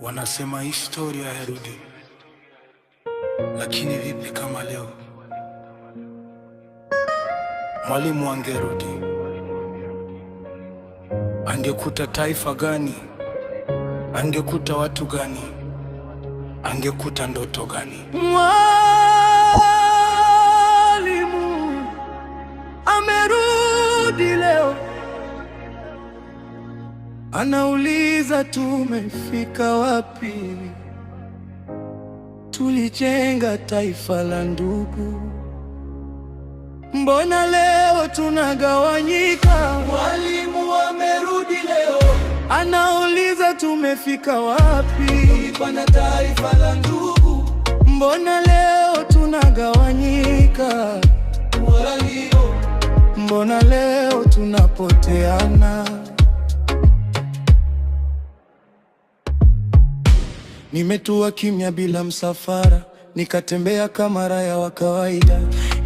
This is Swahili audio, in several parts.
Wanasema historia yarudi, lakini vipi kama leo Mwalimu angerudi? Angekuta taifa gani? Angekuta watu gani? Angekuta ndoto gani? Mwalimu amerudi leo, anauliza tumefika wapi? Tulijenga taifa la ndugu, mbona leo tunagawanyika? Mwalimu amerudi leo, anauliza tumefika wapi? tulikuwa na taifa la ndugu, mbona leo tunagawanyika? Mwalimu, mbona leo tunapoteana? Nimetua kimya bila msafara, nikatembea kama raia wa kawaida,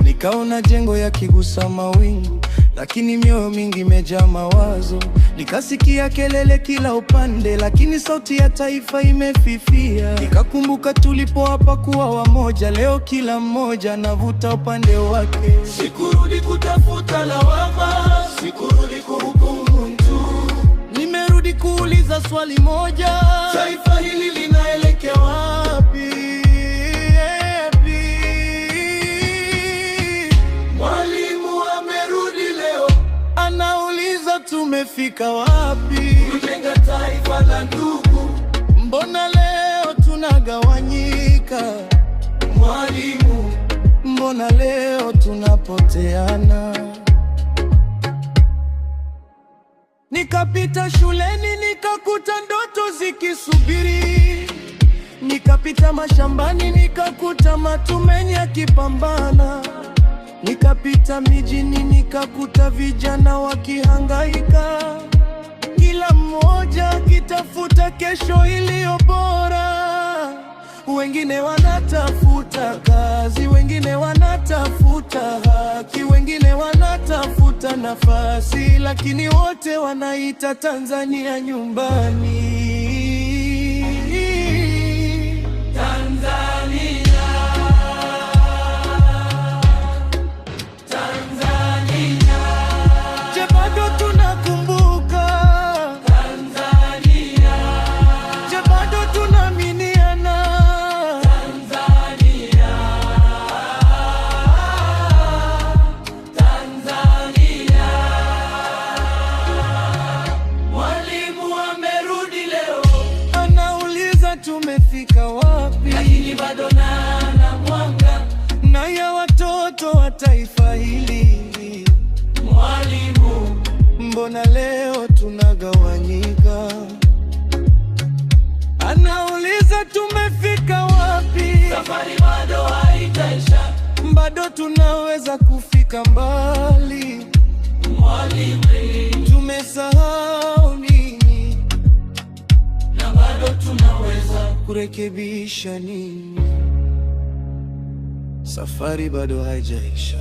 nikaona jengo yakigusa mawingu, lakini mioyo mingi imejaa mawazo. Nikasikia kelele kila upande, lakini sauti ya taifa imefifia. Nikakumbuka tulipoapa kuwa wamoja, leo kila mmoja anavuta upande wake. sikurudi kutafuta lawama, sikurudi kuhukumu mtu, Nimerudi kuuliza swali moja, taifa hili linaelekea wapi? Mwalimu amerudi leo, anauliza tumefika wapi? kujenga taifa la ndugu, Mbona leo tunagawanyika? Mwalimu, Mbona leo tunapoteana? Nikapita shuleni nikakuta ndoto zikisubiri, nikapita mashambani nikakuta matumaini yakipambana, nikapita mijini nikakuta vijana wakihangaika, kila mmoja akitafuta kesho iliyo bora. Wengine wanatafuta kazi, wengine wanatafuta haki, wengine wanatafuta nafasi, lakini wote wanaita Tanzania nyumbani. Tanzania, Tanzania, Je, bado tunakumbuka? Tanzania, Je, bado tunaaminiana? Tanzania, Tanzania. Mwalimu amerudi leo, Anauliza tumefika wapi? lakini bado na mwanga. Na ya watoto wa taifa hili, Mwalimu, mbona leo tunagawanyika? Anauliza tumefika wapi? safari bado haitaisha. Bado tunaweza kufika mbali. Mwalimu, Tumesahau nini? na bado tunaweza. Kurekebisha nini? Safari bado haijaisha.